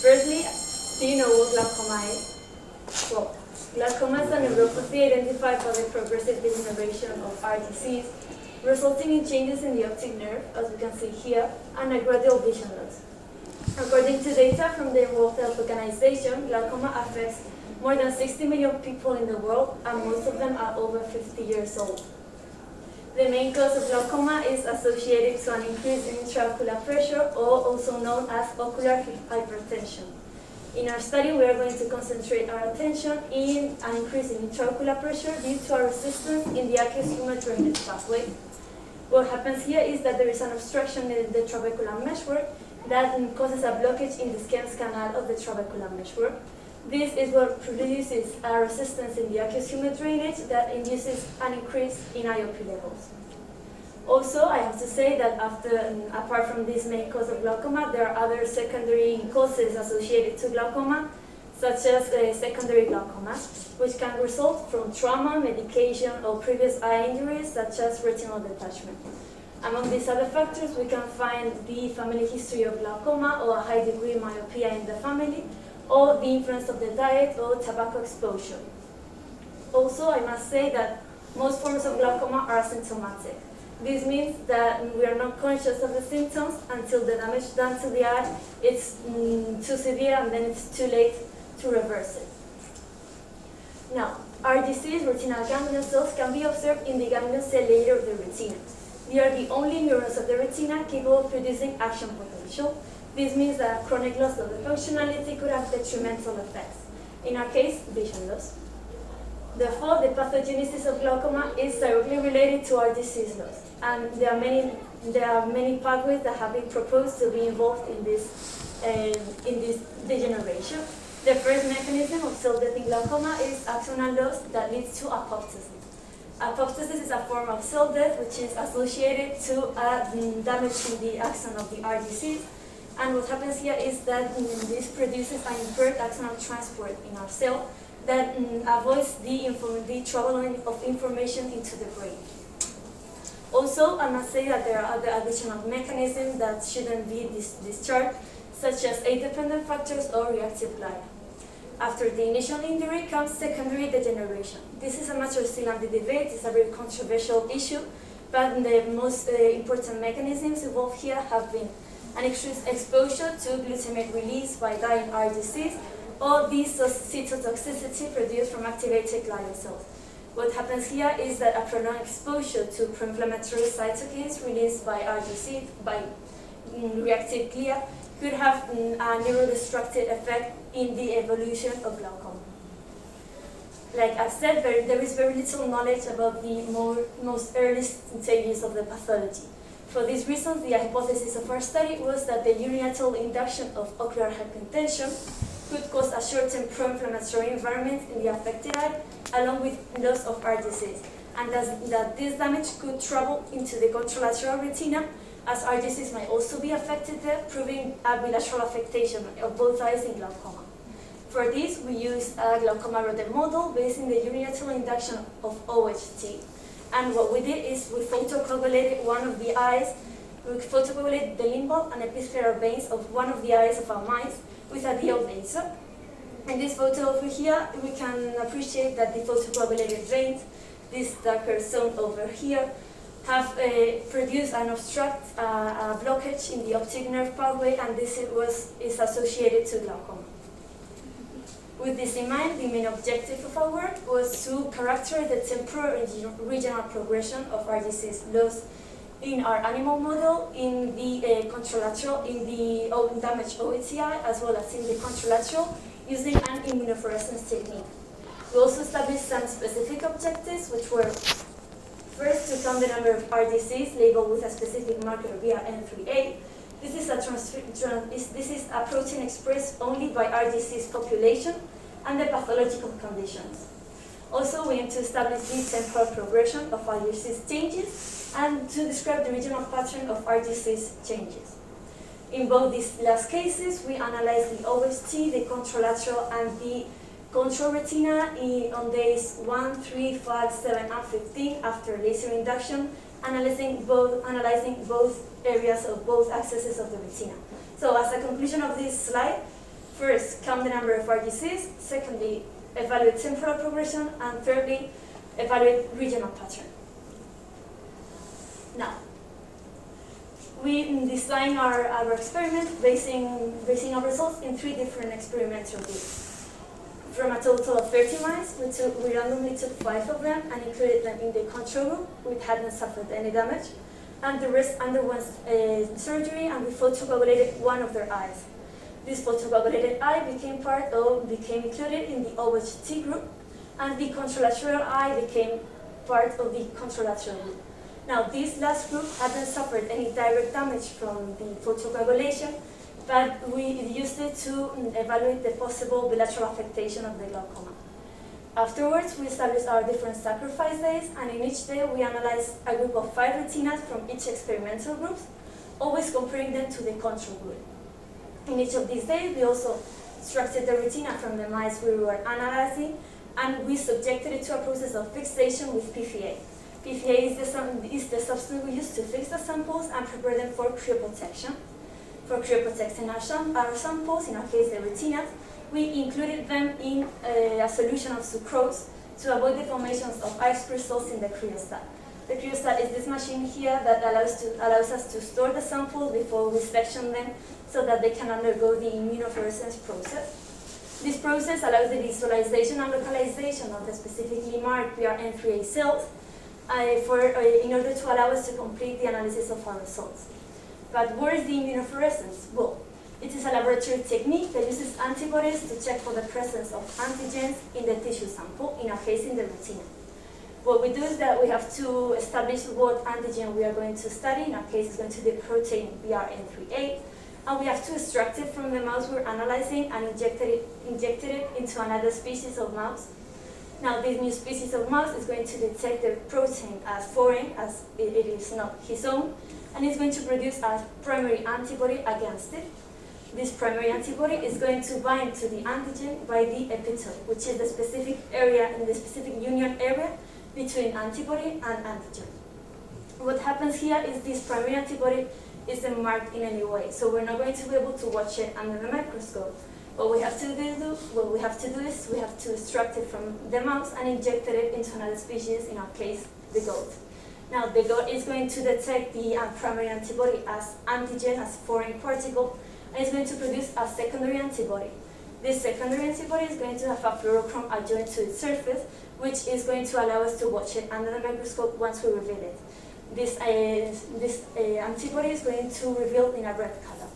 Firstly, do you know what glaucoma is? Well, glaucoma is a neuropathy identified by the progressive degeneration of RGCs, resulting in changes in the optic nerve, as we can see here, and a gradual vision loss. According to data from the World Health Organization, glaucoma affects more than 60 million people in the world, and most of them are over 50 years old. The main cause of glaucoma is associated to an increase in intraocular pressure, or also known as ocular hypertension. In our study, we are going to concentrate our attention in an increase in intraocular pressure due to a resistance in the aqueous humor drainage pathway. What happens here is that there is an obstruction in the trabecular meshwork that causes a blockage in the Skems canal of the trabecular meshwork. This is what produces a resistance in the aqueous humor drainage that induces an increase in IOP levels. Also, I have to say that apart from this main cause of glaucoma, there are other secondary causes associated to glaucoma, such as secondary glaucoma, which can result from trauma, medication, or previous eye injuries, such as retinal detachment. Among these other factors, we can find the family history of glaucoma or a high degree myopia in the family, or the influence of the diet or tobacco exposure. Also, I must say that most forms of glaucoma are asymptomatic. This means that we are not conscious of the symptoms until the damage done to the eye is too severe, and then it's too late to reverse it. Now, RGCs, retinal ganglion cells, can be observed in the ganglion cell layer of the retina. They are the only neurons of the retina capable of producing action potential. This means that chronic loss of the functionality could have detrimental effects. In our case, vision loss. Therefore, the pathogenesis of glaucoma is directly related to RGC loss, and there are many pathways that have been proposed to be involved in this degeneration. The first mechanism of cell death in glaucoma is axonal loss that leads to apoptosis. Apoptosis is a form of cell death which is associated to damage in the axon of the RGCs. And what happens here is that this produces an impaired axonal transport in our cell that avoids the traveling of information into the brain. Also, I must say that there are other additional mechanisms that shouldn't be discharged, such as age-dependent factors or reactive glia. After the initial injury comes secondary degeneration. This is a matter still under debate. It's a very controversial issue, but the most important mechanisms involved here have been an increased exposure to glutamate release by dying RGCs, or the cytotoxicity produced from activated glial cells. What happens here is that a prolonged exposure to pro-inflammatory cytokines released by RGC, by reactive glia, could have a neurodestructive effect in the evolution of glaucoma. Like I've said, there is very little knowledge about the most early stages of the pathology. For this reason, the hypothesis of our study was that the unilateral induction of ocular hypertension could cause a short-term pro-inflammatory environment in the affected eye, along with loss of RGCs, and that this damage could travel into the contralateral retina, as RGCs might also be affected there, proving a bilateral affectation of both eyes in glaucoma. For this, we used a glaucoma rodent model based on the unilateral induction of OHT. And what we did is we photocoagulated one of the eyes, we photocoagulated the limbal and episcleral veins of one of the eyes of our mice with a DO laser. In this photo over here, we can appreciate that the photocoagulated veins, this darker zone over here, have produced an obstruct, a blockage in the optic nerve pathway, and this is associated to glaucoma. With this in mind, the main objective of our work was to characterize the temporal and regional progression of RGCs loss in our animal model, in the contralateral, in the damaged OHCI, as well as in the contralateral, using an immunofluorescence technique. We also established some specific objectives, which were first to count the number of RGCs labeled with a specific marker via N3A. This is a protein expressed only by RGC's population and the pathological conditions. Also, we aim to establish the temporal progression of RGC's changes and to describe the regional pattern of RGC's changes. In both these last cases, we analyzed the OHT, the contralateral, and the control retina on days 1, 3, 5, 7, and 15 after laser induction, analyzing both areas of both axes of the retina. So as a conclusion of this slide, first, count the number of RGCs, secondly, evaluate temporal progression, and thirdly, evaluate regional pattern. Now, we designed our experiment basing our results in 3 different experimental groups. From a total of 30 mice, we randomly took 5 of them and included them in the control group, which hadn't suffered any damage, and the rest underwent surgery, and we photocoagulated one of their eyes. This photocoagulated eye became included in the OHT group, and the contralateral eye became part of the contralateral group. Now, this last group hadn't suffered any direct damage from the photocoagulation, but we used it to evaluate the possible bilateral affectation of the glaucoma. Afterwards, we established our different sacrifice days, and in each day we analyzed a group of 5 retinas from each experimental group, always comparing them to the control group. In each of these days, we also extracted the retina from the mice we were analyzing, and we subjected it to a process of fixation with PFA. PFA is the substance we use to fix the samples and prepare them for cryoprotection. For cryoprotecting our samples, in our case the retinas, we included them in a solution of sucrose to avoid the formations of ice crystals in the cryostat. The cryostat is this machine here that allows us to store the samples before we section them so that they can undergo the immunofluorescence process. This process allows the visualization and localization of the specifically marked BRN3A cells in order to allow us to complete the analysis of our results. But what is the immunofluorescence? Well, it is a laboratory technique that uses antibodies to check for the presence of antigens in the tissue sample, in our case in the retina. What we do is that we have to establish what antigen we are going to study. In our case, it's going to be the protein BRN3A, and we have to extract it from the mouse we're analyzing and injected it into another species of mouse. Now, this new species of mouse is going to detect the protein as foreign, as it is not his own, and it's going to produce a primary antibody against it. This primary antibody is going to bind to the antigen by the epitope, which is the specific area in the specific union area between antibody and antigen. What happens here is this primary antibody isn't marked in any way, so we're not going to be able to watch it under the microscope. What we have to do is we have to extract it from the mouse and inject it into another species, in our case, the goat. Now, the goat is going to detect the primary antibody as antigen, as foreign particle, and it's going to produce a secondary antibody. This secondary antibody is going to have a fluorochrome adjoined to its surface, which is going to allow us to watch it under the microscope once we reveal it. This antibody is going to reveal in a red color.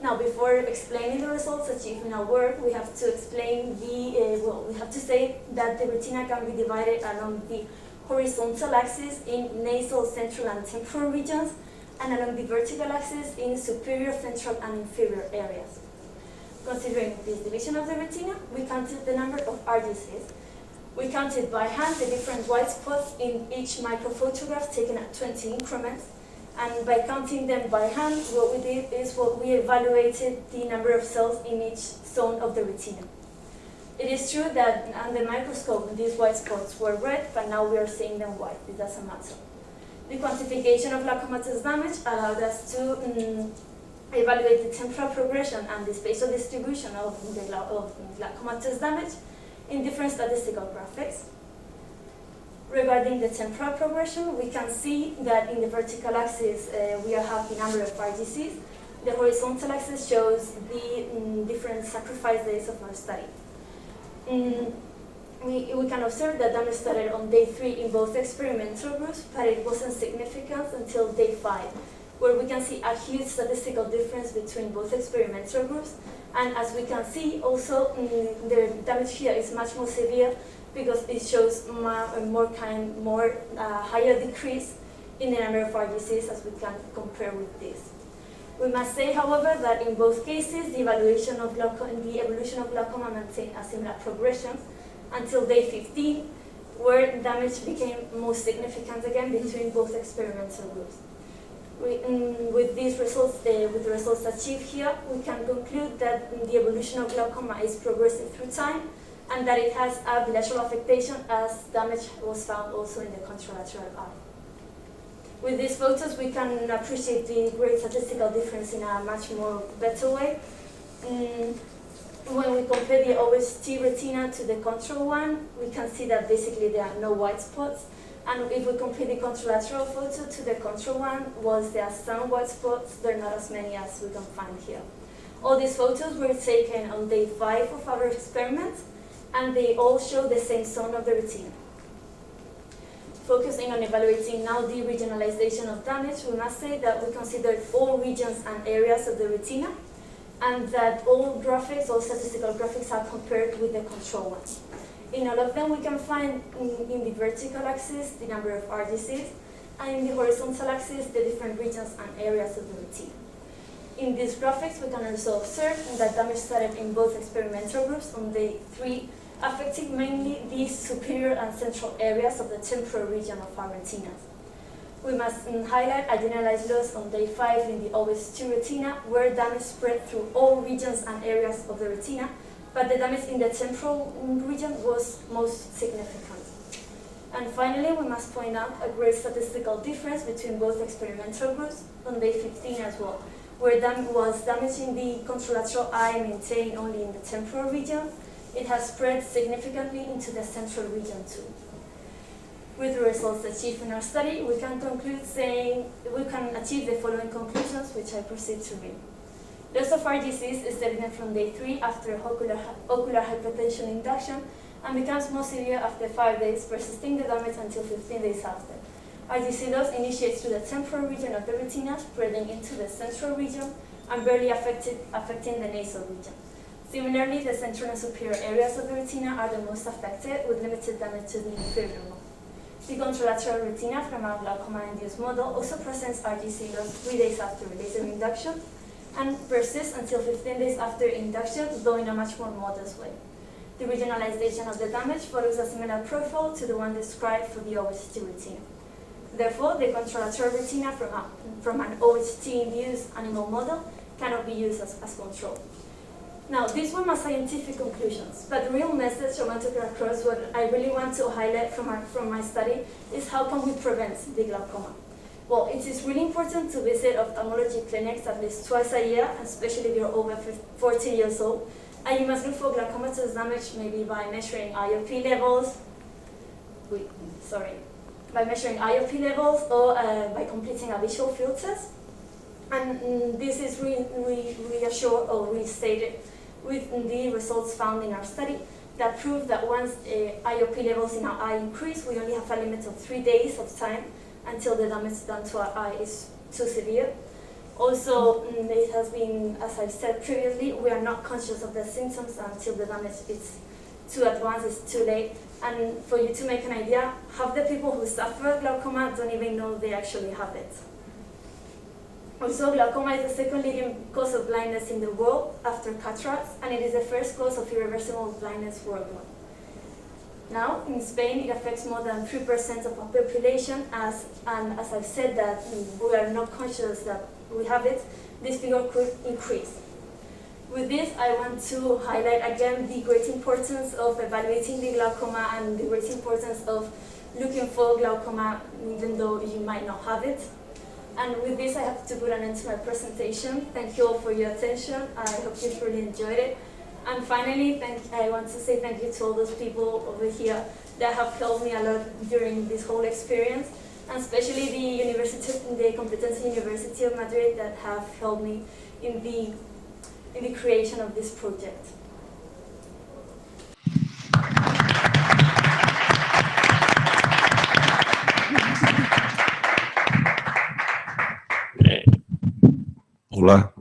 Now, before explaining the results achieved in our work, we have to explain we have to say that the retina can be divided along the horizontal axis in nasal, central, and temporal regions, and along the vertical axis in superior, central, and inferior areas. Considering this division of the retina, we counted the number of RGCs. We counted by hand the different white spots in each microphotograph taken at 20 increments, and by counting them by hand, what we did is we evaluated the number of cells in each zone of the retina. It is true that under the microscope these white spots were red, but now we are seeing them white. It doesn't matter. The quantification of glaucomatous damage allowed us to evaluate the temporal progression and the spatial distribution of glaucomatous damage in different statistical graphics. Regarding the temporal progression, we can see that in the vertical axis we have the number of RGCs. The horizontal axis shows the different sacrifice days of our study. We can observe that damage started on day 3 in both experimental groups, but it wasn't significant until day 5, where we can see a huge statistical difference between both experimental groups. And as we can see, also the damage here is much more severe because it shows higher decrease in the number of RGCs as we can compare with this. We must say, however, that in both cases, the evolution of glaucoma maintained a similar progression until day 15, where damage became most significant again between both experimental groups. With these results, with the results achieved here, we can conclude that the evolution of glaucoma is progressive through time, and that it has a bilateral affectation, as damage was found also in the contralateral eye. With these photos, we can appreciate the great statistical difference in a much more better way. When we compare the OHT retina to the control one, we can see that basically there are no white spots. And if we compare the contralateral photo to the control one, there are some white spots, there are not as many as we can find here. All these photos were taken on day 5 of our experiment, and they all show the same zone of the retina. Focusing on evaluating now the regionalization of damage, we must say that we considered all regions and areas of the retina, and that all graphics, all statistical graphics, are compared with the control ones. In all of them, we can find in the vertical axis the number of RGCs, and in the horizontal axis the different regions and areas of the retina. In these graphics, we can also observe that damage started in both experimental groups on day 3, affecting mainly the superior and central areas of the temporal region of our retinas. We must highlight a generalized loss on day 5 in the OHT retina, where damage spread through all regions and areas of the retina, but the damage in the temporal region was most significant. And finally, we must point out a great statistical difference between both experimental groups on day 15 as well, where damage in the contralateral eye maintained only in the temporal region. It has spread significantly into the central region too. With the results achieved in our study, we can conclude saying we can achieve the following conclusions, which I proceed to read. Loss of RGCs is evident from day 3 after ocular hypertension induction, and becomes more severe after 5 days, persisting the damage until 15 days after. RGC loss initiates through the temporal region of the retina, spreading into the central region, and barely affecting the nasal region. Similarly, the central and superior areas of the retina are the most affected, with limited damage to the inferior one. The contralateral retina from our glaucoma-induced model also presents RGC loss 3 days after laser induction, and persists until 15 days after induction, though in a much more modest way. The regionalization of the damage follows a similar profile to the one described for the OHT retina. Therefore, the contralateral retina from an OHT-induced animal model cannot be used as control. Now, these were my scientific conclusions, but the real message I want to get across, what I really want to highlight from my study, is how can we prevent the glaucoma? Well, it is really important to visit ophthalmology clinics at least twice a year, especially if you're over 40 years old. And you must look for glaucomatous damage maybe by measuring IOP levels, or by completing a visual field test. And this is reassured or restated with the results found in our study that prove that once IOP levels in our eye increase, we only have a limit of 3 days of time until the damage done to our eye is too severe. Also, it has been, as I said previously, we are not conscious of the symptoms until the damage is too advanced, it's too late. And for you to make an idea, half the people who suffer glaucoma don't even know they actually have it. Also, glaucoma is the second leading cause of blindness in the world after cataracts, and it is the first cause of irreversible blindness worldwide. Now, in Spain, it affects more than 3% of our population, and as I've said that we are not conscious that we have it, this figure could increase. With this, I want to highlight again the great importance of evaluating the glaucoma and the great importance of looking for glaucoma even though you might not have it. And with this, I have to put an end to my presentation. Thank you all for your attention. I hope you really enjoyed it. And finally, I want to say thank you to all those people over here that have helped me a lot during this whole experience, and especially the Complutense University of Madrid that have helped me in the creation of this project. Hola.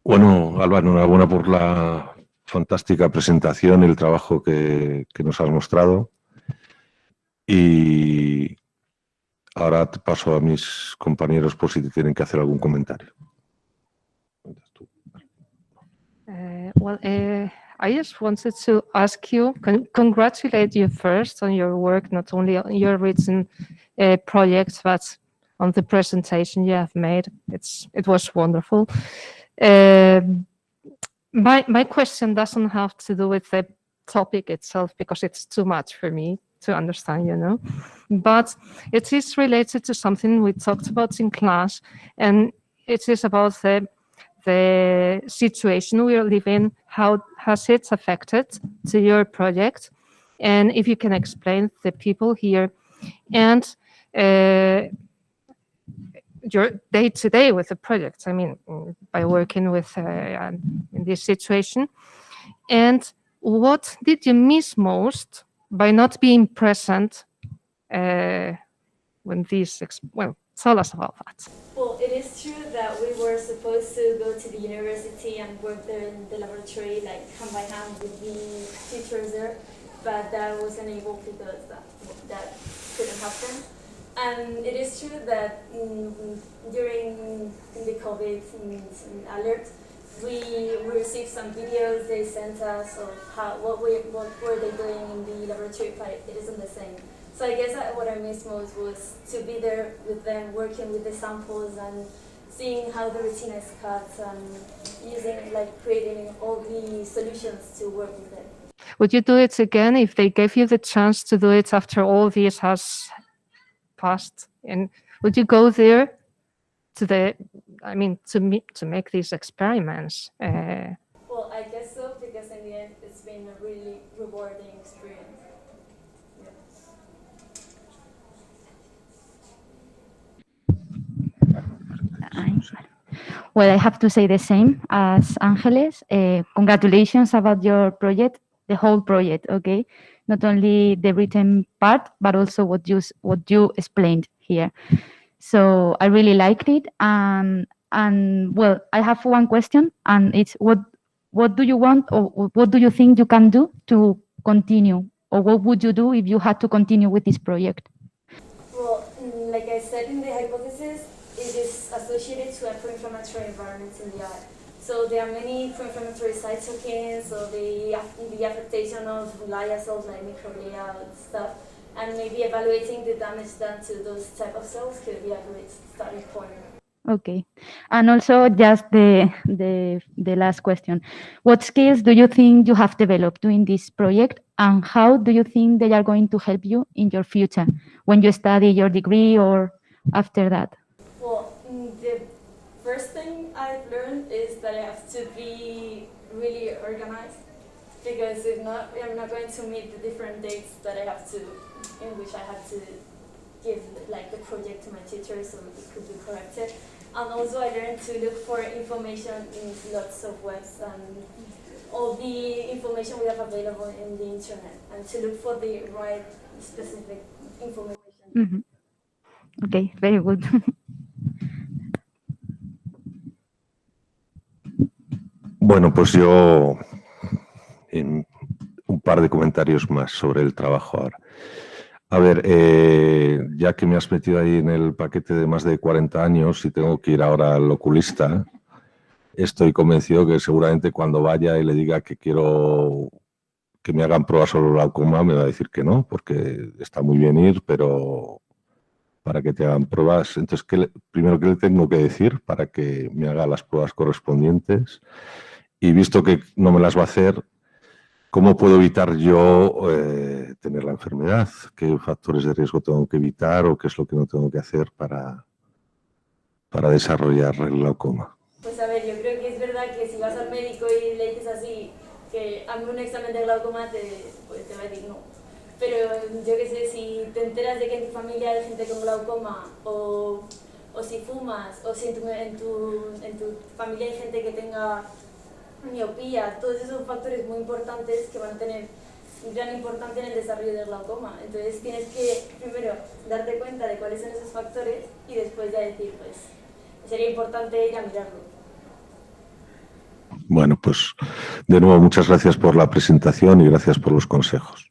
Bueno, Alba, enhorabuena por la fantástica presentación y el trabajo que nos has mostrado. Y ahora te paso a mis compañeros por si te tienen que hacer algún comentario. I just wanted to ask you, congratulate you first on your work, not only on your written projects, but on the presentation you have made. It was wonderful. My question doesn't have to do with the topic itself, because it's too much for me to understand, you know, but it is related to something we talked about in class, and it is about the situation we live in. How has it affected to your project? And if you can explain the people here and your day-to-day with the project, I mean, by working with in this situation. And what did you miss most by not being present when these, well, tell us about that. Well, it is true that we were supposed to go to the university and work there in the laboratory, like hand by hand with the teachers there, but that wasn't able because that couldn't happen. And it is true that during the COVID alert, we received some videos they sent us of what were they doing in the laboratory, but it isn't the same. So I guess what I missed most was to be there with them, working with the samples and seeing how the retina is cut and using, like, creating all the solutions to work with them. Would you do it again if they gave you the chance to do it after all this has passed? And would you go there to to make these experiments? Well, I guess so, because in the end, it's been a really rewarding experience. Well, I have to say the same as Ángeles. Congratulations about your project, the whole project, okay? Not only the written part, but also what you explained here. So I really liked it. And well, I have one question, and it's what do you want, or what do you think you can do to continue, or what would you do if you had to continue with this project? Well, like I said in the hypothesis, it is associated to a pro-inflammatory environment in the eye. So there are many pro-inflammatory cytokines, so the affectation of glia cells like microglia and stuff, and maybe evaluating the damage done to those type of cells could be a great starting point. Okay, and also just the last question: what skills do you think you have developed doing this project, and how do you think they are going to help you in your future when you study your degree or after that? Well, the first thing I've learned is that I have to be really organized, because if not, I'm not going to meet the different dates that I have to, in which I have to give like the project to my teacher so it could be corrected. And also I learned to look for information in lots of webs and all the information we have available in the internet, and to look for the right specific information. Mm-hmm. Okay, very good. Bueno, pues yo un par de comentarios más sobre el trabajo ahora. A ver, ya que me has metido ahí en el paquete de más de 40 años y tengo que ir ahora al oculista, estoy convencido que seguramente cuando vaya y le diga que quiero que me hagan pruebas sobre el glaucoma, me va a decir que no, porque está muy bien ir, pero para que te hagan pruebas. Entonces, primero, ¿qué le tengo que decir para que me haga las pruebas correspondientes? Y visto que no me las va a hacer, ¿cómo puedo evitar yo tener la enfermedad? ¿Qué factores de riesgo tengo que evitar o qué es lo que no tengo que hacer para desarrollar el glaucoma? Pues a ver, yo creo que es verdad que si vas al médico y le dices así, que hazme un examen de glaucoma, pues te va a decir no. Pero yo qué sé, si te enteras de que en tu familia hay gente con glaucoma, o si fumas, o si en tu familia hay gente que tenga miopía, todos esos factores muy importantes que van a tener gran importancia en el desarrollo del glaucoma. Entonces tienes que primero darte cuenta de cuáles son esos factores y después ya decir, pues sería importante ir a mirarlo. Bueno, pues de nuevo muchas gracias por la presentación y gracias por los consejos.